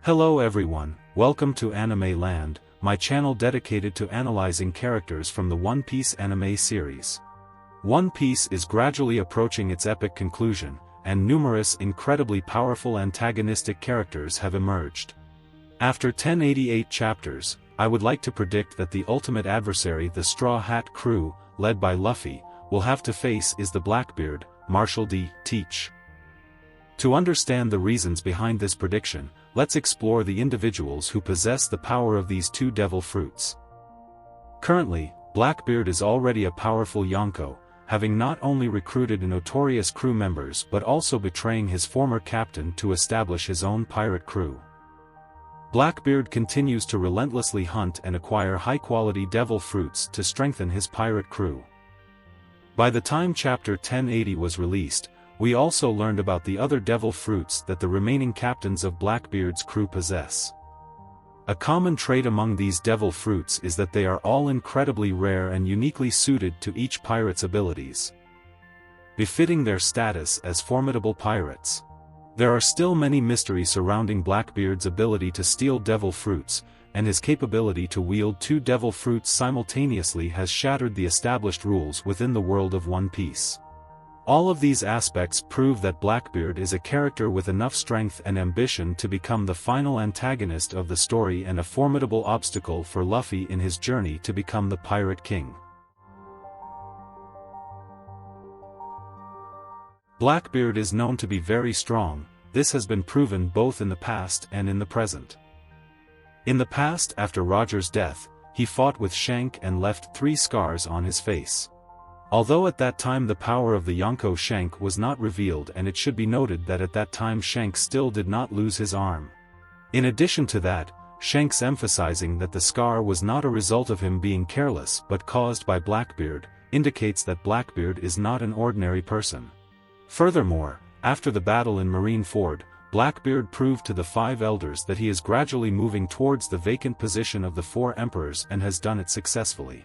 Hello everyone, welcome to Anime Land, my channel dedicated to analyzing characters from the One Piece anime series. One Piece is gradually approaching its epic conclusion, and numerous incredibly powerful antagonistic characters have emerged. After 1088 chapters, I would like to predict that the ultimate adversary the Straw Hat crew, led by Luffy, will have to face is the Blackbeard, Marshal D. Teach. To understand the reasons behind this prediction, let's explore the individuals who possess the power of these two devil fruits. Currently, Blackbeard is already a powerful Yonko, having not only recruited notorious crew members but also betraying his former captain to establish his own pirate crew. Blackbeard continues to relentlessly hunt and acquire high-quality devil fruits to strengthen his pirate crew. By the time Chapter 1080 was released, we also learned about the other devil fruits that the remaining captains of Blackbeard's crew possess. A common trait among these devil fruits is that they are all incredibly rare and uniquely suited to each pirate's abilities, befitting their status as formidable pirates. There are still many mysteries surrounding Blackbeard's ability to steal devil fruits, and his capability to wield two devil fruits simultaneously has shattered the established rules within the world of One Piece. All of these aspects prove that Blackbeard is a character with enough strength and ambition to become the final antagonist of the story and a formidable obstacle for Luffy in his journey to become the Pirate King. Blackbeard is known to be very strong. This has been proven both in the past and in the present. In the past, after Roger's death, he fought with Shank and left 3 scars on his face. Although at that time the power of the Yonko Shank was not revealed, and it should be noted that at that time Shank still did not lose his arm. In addition to that, Shank's emphasizing that the scar was not a result of him being careless but caused by Blackbeard, indicates that Blackbeard is not an ordinary person. Furthermore, after the battle in Marineford, Blackbeard proved to the 5 elders that he is gradually moving towards the vacant position of the 4 emperors and has done it successfully.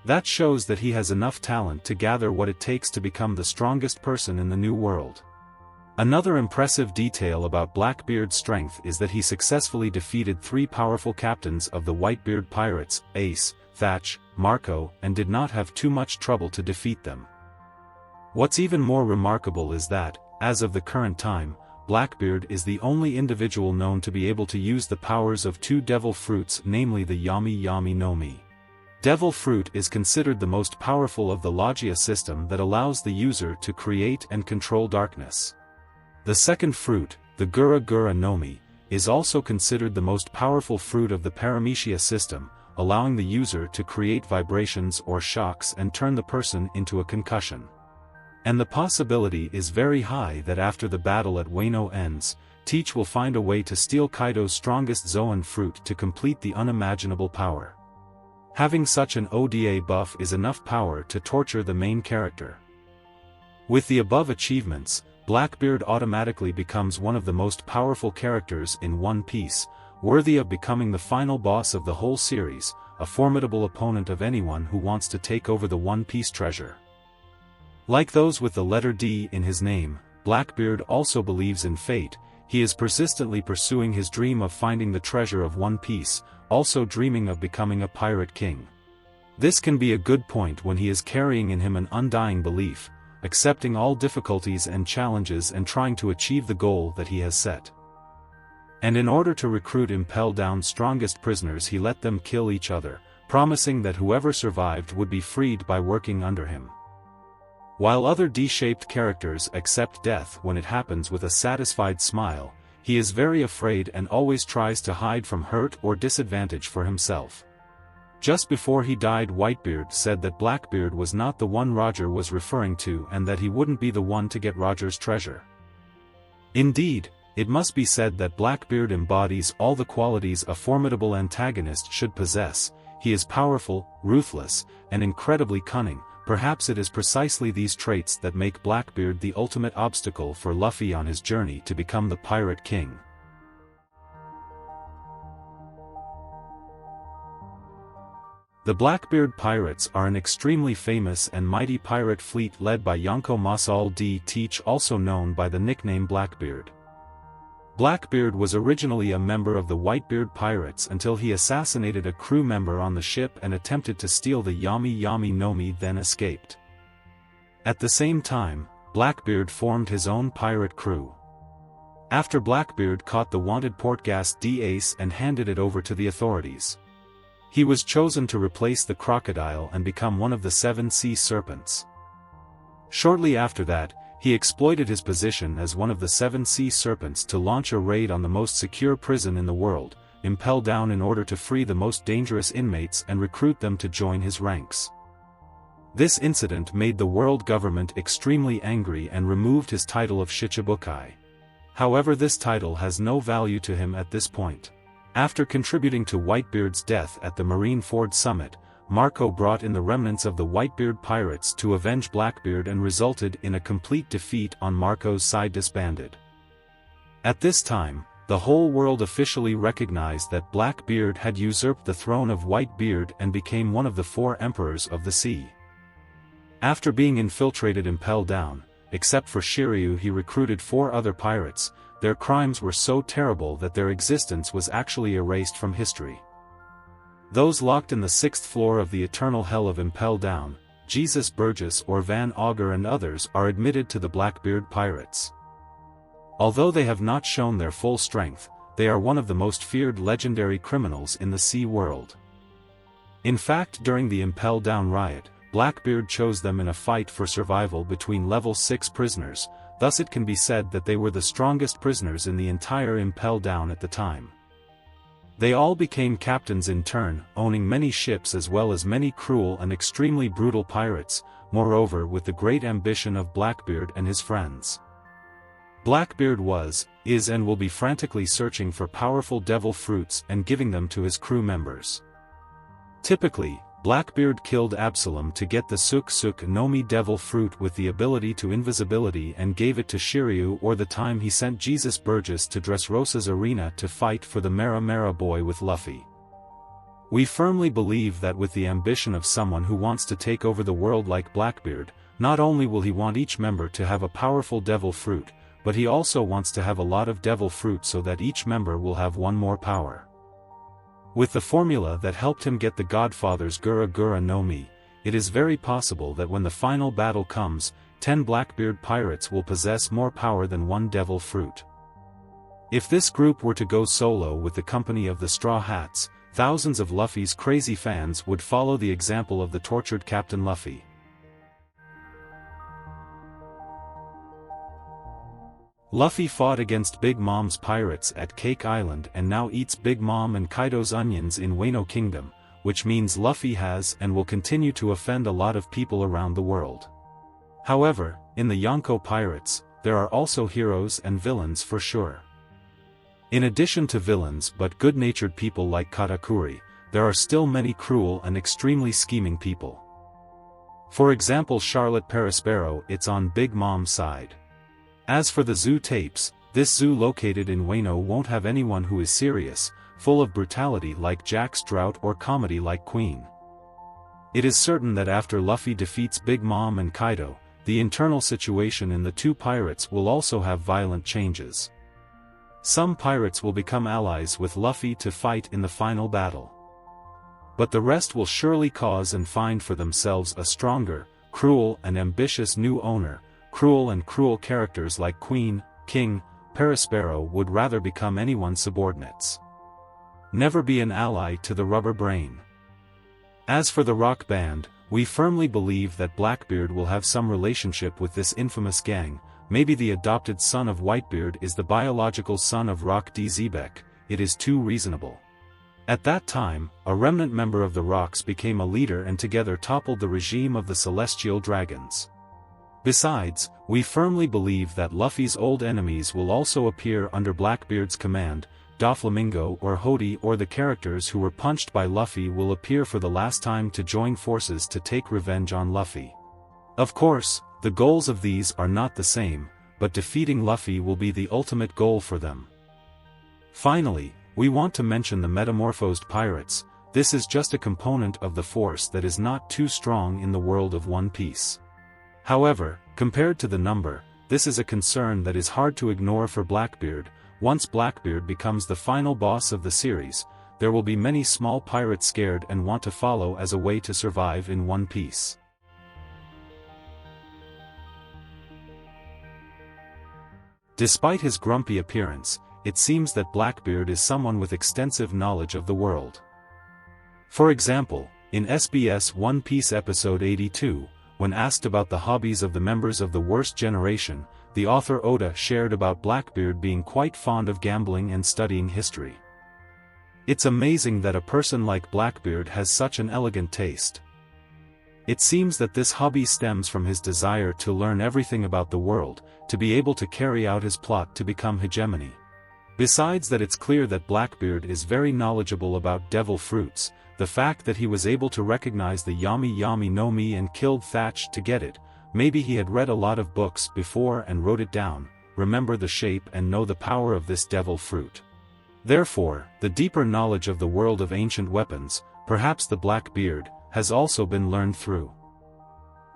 That shows that he has enough talent to gather what it takes to become the strongest person in the New World. Another impressive detail about Blackbeard's strength is that he successfully defeated 3 powerful captains of the Whitebeard pirates, Ace, Thatch, Marco, and did not have too much trouble to defeat them. What's even more remarkable is that, as of the current time, Blackbeard is the only individual known to be able to use the powers of 2 devil fruits, namely the Yami Yami no Mi. Devil fruit is considered the most powerful of the Logia system that allows the user to create and control darkness. The second fruit, the Gura Gura no Mi, is also considered the most powerful fruit of the Paramecia system, allowing the user to create vibrations or shocks and turn the person into a concussion. And the possibility is very high that after the battle at Wano ends, Teach will find a way to steal Kaido's strongest Zoan fruit to complete the unimaginable power. Having such an ODA buff is enough power to torture the main character. With the above achievements, Blackbeard automatically becomes one of the most powerful characters in One Piece, worthy of becoming the final boss of the whole series, a formidable opponent of anyone who wants to take over the One Piece treasure. Like those with the letter D in his name, Blackbeard also believes in fate. He is persistently pursuing his dream of finding the treasure of One Piece, also dreaming of becoming a pirate king. This can be a good point when he is carrying in him an undying belief, accepting all difficulties and challenges and trying to achieve the goal that he has set. And in order to recruit Impel Down's strongest prisoners, he let them kill each other, promising that whoever survived would be freed by working under him. While other D-shaped characters accept death when it happens with a satisfied smile, he is very afraid and always tries to hide from hurt or disadvantage for himself. Just before he died, Whitebeard said that Blackbeard was not the one Roger was referring to and that he wouldn't be the one to get Roger's treasure. Indeed, it must be said that Blackbeard embodies all the qualities a formidable antagonist should possess. He is powerful, ruthless, and incredibly cunning. Perhaps it is precisely these traits that make Blackbeard the ultimate obstacle for Luffy on his journey to become the Pirate King. The Blackbeard pirates are an extremely famous and mighty pirate fleet led by Yonko Masal D. Teach, also known by the nickname Blackbeard. Blackbeard was originally a member of the Whitebeard pirates until he assassinated a crew member on the ship and attempted to steal the Yami Yami Nomi, then escaped. At the same time, Blackbeard formed his own pirate crew. After Blackbeard caught the wanted Portgas d'Ace and handed it over to the authorities, he was chosen to replace the crocodile and become one of the 7 sea serpents. Shortly after that, he exploited his position as one of the 7 sea serpents to launch a raid on the most secure prison in the world, Impel Down, in order to free the most dangerous inmates and recruit them to join his ranks. This incident made the world government extremely angry and removed his title of Shichibukai. However, this title has no value to him at this point. After contributing to Whitebeard's death at the Marineford Summit, Marco brought in the remnants of the Whitebeard pirates to avenge Blackbeard and resulted in a complete defeat on Marco's side. Disbanded. At this time, the whole world officially recognized that Blackbeard had usurped the throne of Whitebeard and became one of the 4 emperors of the sea. After being infiltrated Impel Down, except for Shiryu, he recruited 4 other pirates. Their crimes were so terrible that their existence was actually erased from history. Those locked in the 6th floor of the eternal hell of Impel Down, Jesus Burgess or Van Auger and others, are admitted to the Blackbeard pirates. Although they have not shown their full strength, they are one of the most feared legendary criminals in the sea world. In fact, during the Impel Down riot, Blackbeard chose them in a fight for survival between level 6 prisoners, thus it can be said that they were the strongest prisoners in the entire Impel Down at the time. They all became captains in turn, owning many ships as well as many cruel and extremely brutal pirates, moreover with the great ambition of Blackbeard and his friends. Blackbeard was, is and will be frantically searching for powerful devil fruits and giving them to his crew members. Typically, Blackbeard killed Absalom to get the Suk Suk Nomi devil fruit with the ability to invisibility and gave it to Shiryu, or the time he sent Jesus Burgess to Dressrosa's arena to fight for the Mera Mera boy with Luffy. We firmly believe that with the ambition of someone who wants to take over the world like Blackbeard, not only will he want each member to have a powerful devil fruit, but he also wants to have a lot of devil fruit so that each member will have one more power. With the formula that helped him get the Godfather's Gura Gura no Mi, it is very possible that when the final battle comes, 10 Blackbeard pirates will possess more power than one devil fruit. If this group were to go solo with the company of the Straw Hats, thousands of Luffy's crazy fans would follow the example of the tortured Captain Luffy. Luffy fought against Big Mom's pirates at Cake Island and now eats Big Mom and Kaido's onions in Wano Kingdom, which means Luffy has and will continue to offend a lot of people around the world. However, in the Yonko pirates, there are also heroes and villains for sure. In addition to villains but good-natured people like Katakuri, there are still many cruel and extremely scheming people. For example, Charlotte Perospero, it's on Big Mom's side. As for the zoo tapes, this zoo located in Wano won't have anyone who is serious, full of brutality like Jack's Drought or comedy like Queen. It is certain that after Luffy defeats Big Mom and Kaido, the internal situation in the 2 pirates will also have violent changes. Some pirates will become allies with Luffy to fight in the final battle. But the rest will surely cause and find for themselves a stronger, cruel and ambitious new owner. Cruel characters like Queen, King, Perospero would rather become anyone's subordinates. Never be an ally to the Rubber Brain. As for the Rock Band, we firmly believe that Blackbeard will have some relationship with this infamous gang. Maybe the adopted son of Whitebeard is the biological son of Rock D. Zebek. It is too reasonable. At that time, a remnant member of the Rocks became a leader and together toppled the regime of the Celestial Dragons. Besides, we firmly believe that Luffy's old enemies will also appear under Blackbeard's command. Doflamingo or Hody or the characters who were punched by Luffy will appear for the last time to join forces to take revenge on Luffy. Of course, the goals of these are not the same, but defeating Luffy will be the ultimate goal for them. Finally, we want to mention the metamorphosed pirates. This is just a component of the force that is not too strong in the world of One Piece. However, compared to the number, this is a concern that is hard to ignore for Blackbeard. Once Blackbeard becomes the final boss of the series, there will be many small pirates scared and want to follow as a way to survive in One Piece. Despite his grumpy appearance, it seems that Blackbeard is someone with extensive knowledge of the world. For example, in SBS One Piece episode 82, when asked about the hobbies of the members of the worst generation, the author Oda shared about Blackbeard being quite fond of gambling and studying history. It's amazing that a person like Blackbeard has such an elegant taste. It seems that this hobby stems from his desire to learn everything about the world, to be able to carry out his plot to become hegemony. Besides that, it's clear that Blackbeard is very knowledgeable about devil fruits. The fact that he was able to recognize the Yami Yami no Mi and killed Thatch to get it, maybe he had read a lot of books before and wrote it down, remember the shape and know the power of this devil fruit. Therefore, the deeper knowledge of the world of ancient weapons, perhaps the Blackbeard, has also been learned through.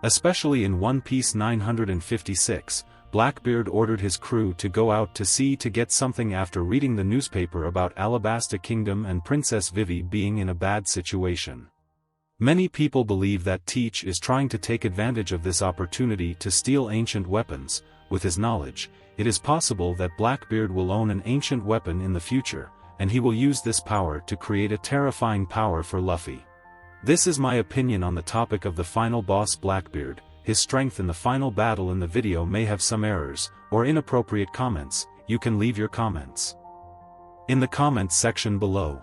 Especially in One Piece 956, Blackbeard ordered his crew to go out to sea to get something after reading the newspaper about Alabasta Kingdom and Princess Vivi being in a bad situation. Many people believe that Teach is trying to take advantage of this opportunity to steal ancient weapons. With his knowledge, it is possible that Blackbeard will own an ancient weapon in the future, and he will use this power to create a terrifying power for Luffy. This is my opinion on the topic of the final boss Blackbeard. His strength in the final battle in the video may have some errors, or inappropriate comments. You can leave your comments in the comments section below.